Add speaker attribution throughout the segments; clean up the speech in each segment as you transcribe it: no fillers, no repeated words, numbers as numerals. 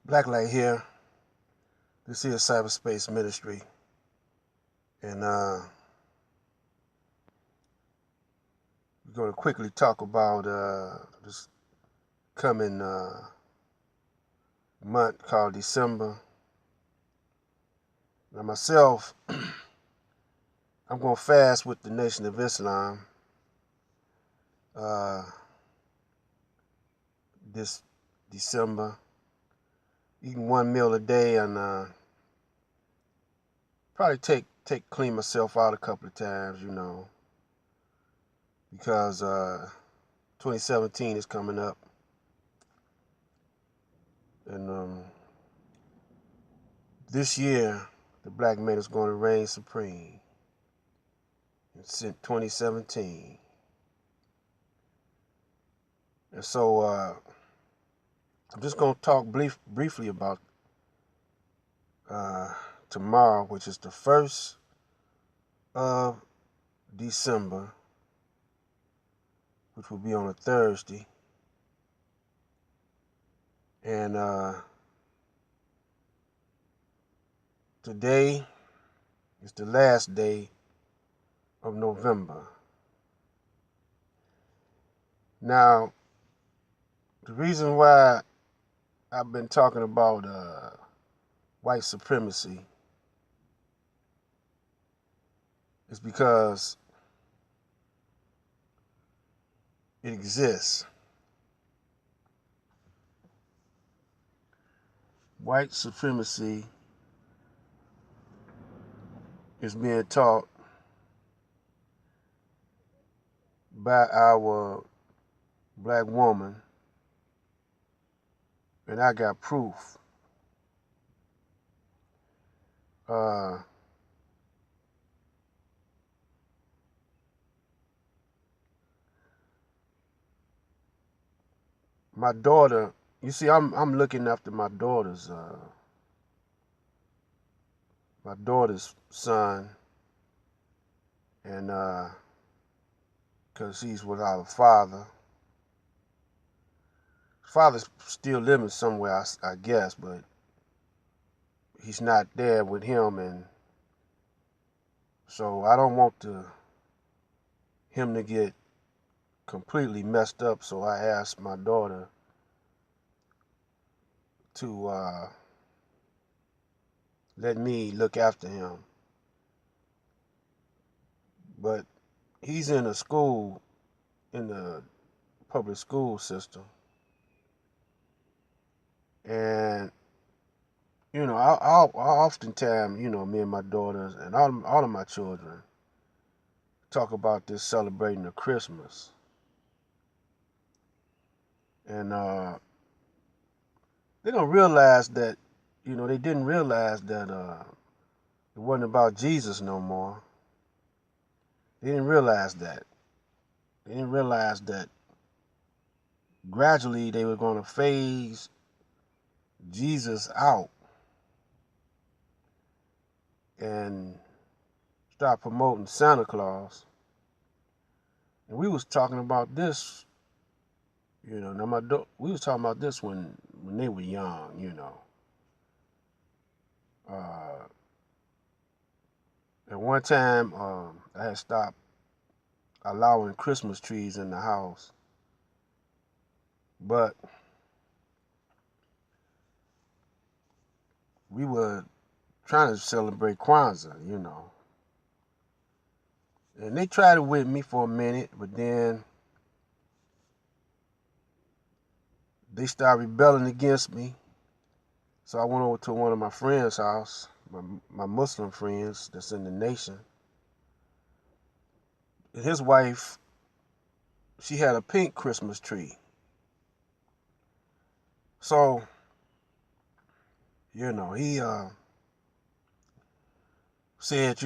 Speaker 1: Blacklight here. This is Cyberspace Ministry, and we're going to quickly talk about this coming month called December. Now, myself, I'm going to fast with the Nation of Islam this December, eating one meal a day, and probably clean myself out a couple of times, because 2017 is coming up, and this year the black man is going to reign supreme. It's in 2017, and so I'm just going to talk briefly about tomorrow, which is the 1st of December, which will be on a Thursday. And today is the last day of November. Now, the reason why I've been talking about white supremacy is because it exists. White supremacy is being taught by our black woman, and I got proof. My daughter, you see, I'm looking after my daughter's son, and because he's without a father. His father's still living somewhere, I guess, but he's not there with him, and so I don't want him to get completely messed up. So I asked my daughter to let me look after him. But he's in a school, in the public school system, and I oftentimes, me and my daughters and all of my children talk about this celebrating of Christmas, and they don't realize that, they didn't realize that it wasn't about Jesus no more. They didn't realize that. They didn't realize that gradually they were going to phase Jesus out and start promoting Santa Claus. And we was talking about this, we was talking about this when they were young. At one time, I had stopped allowing Christmas trees in the house, but we were trying to celebrate Kwanzaa. And they tried it with me for a minute, but then they started rebelling against me. So I went over to one of my friends' house, my Muslim friends that's in the nation. And his wife, she had a pink Christmas tree. So, he said,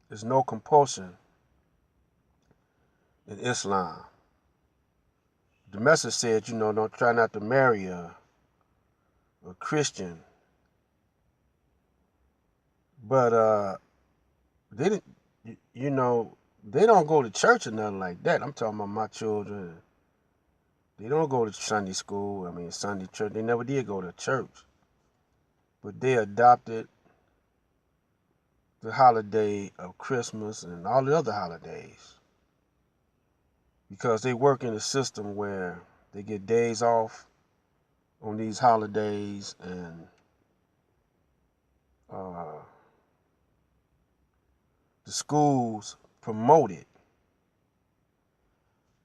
Speaker 1: there's no compulsion in Islam. The message said, don't try not to marry a Christian. But they didn't, they don't go to church or nothing like that. I'm talking about my children. They don't go to Sunday school. I mean, Sunday church. They never did go to church. But they adopted the holiday of Christmas and all the other holidays because they work in a system where they get days off on these holidays, and the schools promote it.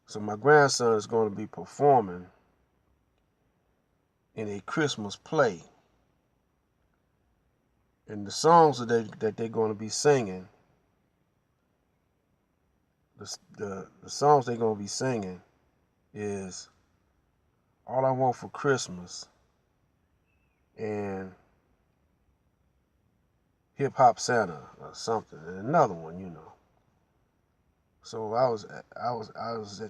Speaker 1: So my grandson is going to be performing in a Christmas play. And the songs that they're going to be singing, the songs they're going to be singing is All I Want for Christmas and Hip Hop Santa or something, and another one, you know. So I was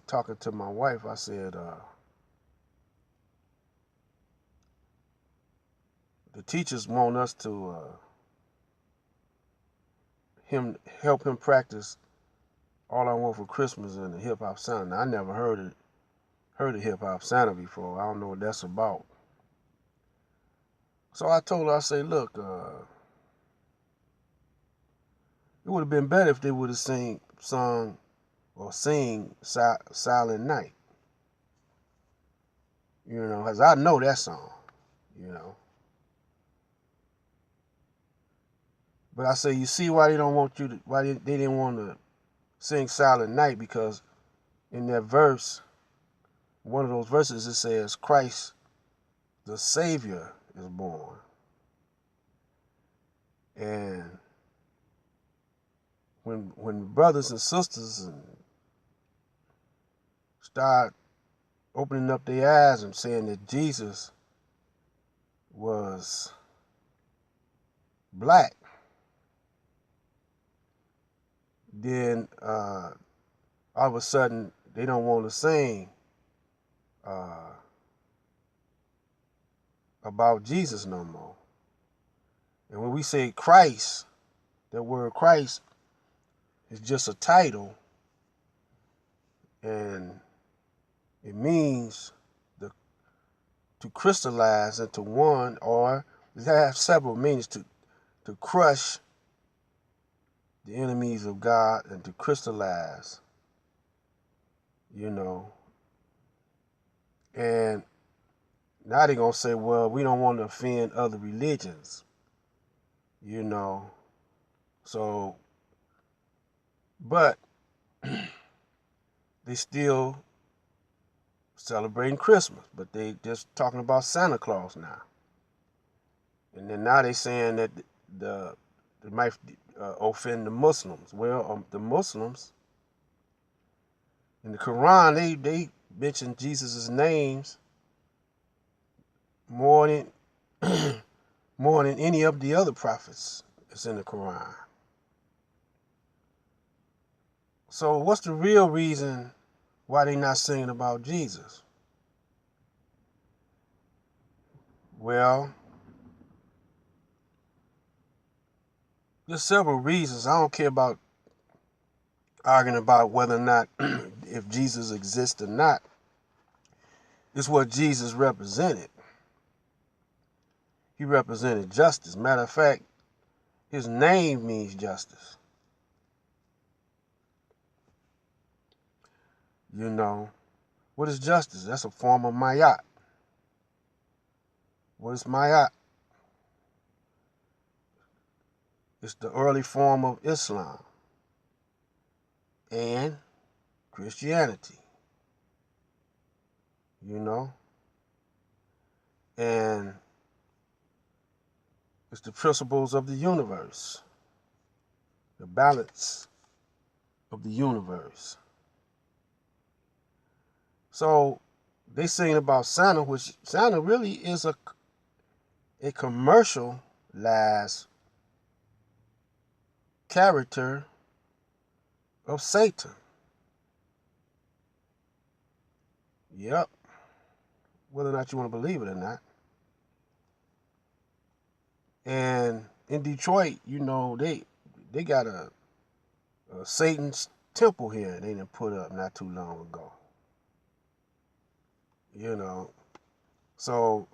Speaker 1: talking to my wife. I said, the teachers want us to help him practice All I Want for Christmas and the Hip Hop Santa. Now, I never heard of Hip Hop Santa before. I don't know what that's about. So I told her, I say, look, it would have been better if they would have sing Silent Night. You know, because I know that song, you know. But I say, you see why they don't want you to, why they didn't want to sing Silent Night? Because in that verse, one of those verses, it says, Christ, the Savior, is born. And when brothers and sisters start opening up their eyes and saying that Jesus was black, then all of a sudden they don't want to sing about Jesus no more. And when we say Christ, that word Christ is just a title, and it means to crystallize into one, or it has several meanings, to crush the enemies of God and to crystallize, you know. And now they're going to say, well, we don't want to offend other religions, you know. So, but they still celebrating Christmas, but they just talking about Santa Claus now. And then now they saying that they might offend the Muslims. Well, the Muslims in the Quran, they mention Jesus' names more than more than any of the other prophets that's in the Quran. So what's the real reason why they not singing about Jesus? Well, there's several reasons. I don't care about arguing about whether or not if Jesus exists or not. It's what Jesus represented. He represented justice. Matter of fact, his name means justice. You know, what is justice? That's a form of mayat. What is mayat? It's the early form of Islam and Christianity. You know? And it's the principles of the universe, the balance of the universe. So they sing about Santa, which Santa really is a commercialized character of Satan. Yep. Whether or not you want to believe it or not. And in Detroit, you know, they got a Satan's temple here they didn't put up not too long ago. you know. So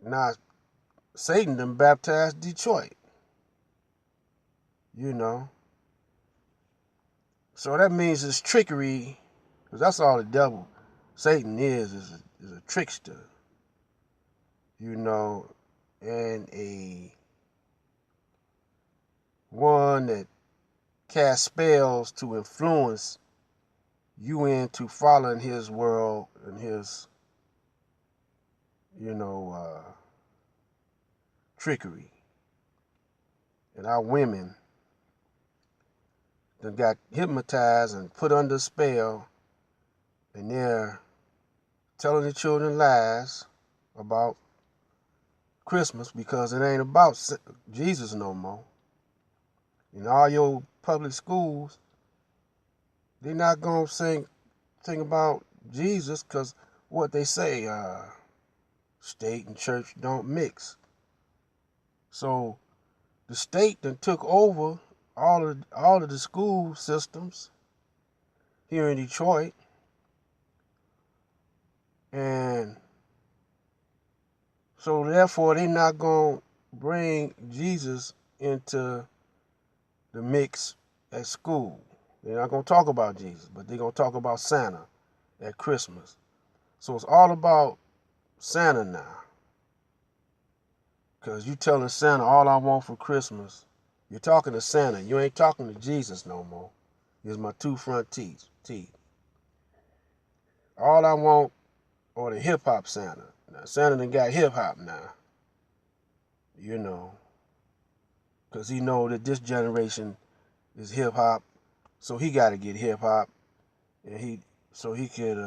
Speaker 1: now Satan done baptized Detroit, you know. So that means it's trickery, because that's all the devil, Satan is a trickster, you know, and a one that casts spells to influence you into following his world and his, you know, trickery. And our women that got hypnotized and put under a spell, and they're telling the children lies about Christmas because it ain't about Jesus no more. In all your public schools, they're not gonna think about Jesus, because what they say, state and church don't mix. So the state then took over all of the school systems here in Detroit, and so therefore they're not gonna bring Jesus into the mix at school. They're not gonna talk about Jesus, but they're gonna talk about Santa at Christmas. So it's all about Santa now. Because you telling Santa all I want for Christmas. You're talking to Santa. You ain't talking to Jesus no more. Here's my two front teeth. All I want are the hip hop Santa. Now Santa done got hip hop now. You know. Because he know that this generation is hip hop. So he got to get hip hop. And so he could,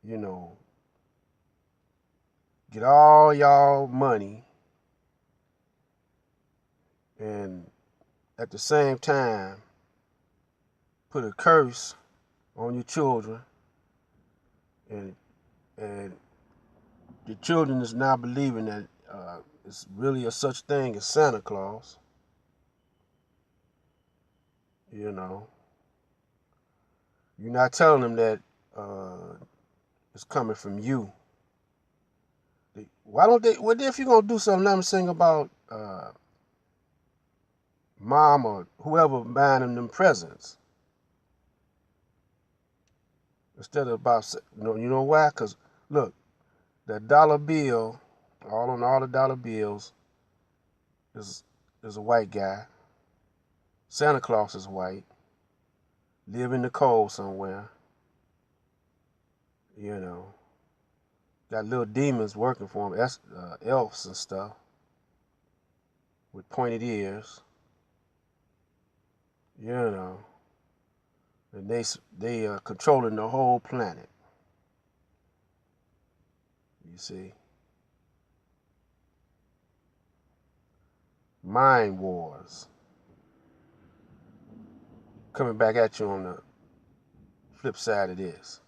Speaker 1: you know, get all y'all money, and at the same time put a curse on your children, and and the children is now believing that it's really a such thing as Santa Claus. You know, you're not telling them that it's coming from you. Why don't they? What if you're gonna do something? Let them sing about mom or whoever buying them presents instead of about, you know why? Because look, that dollar bill, all on all the dollar bills, is a white guy. Santa Claus is white. Live in the cold somewhere. You know, got little demons working for him, elves and stuff with pointed ears. You know, and they are controlling the whole planet. You see, mind wars coming back at you on the flip side of this.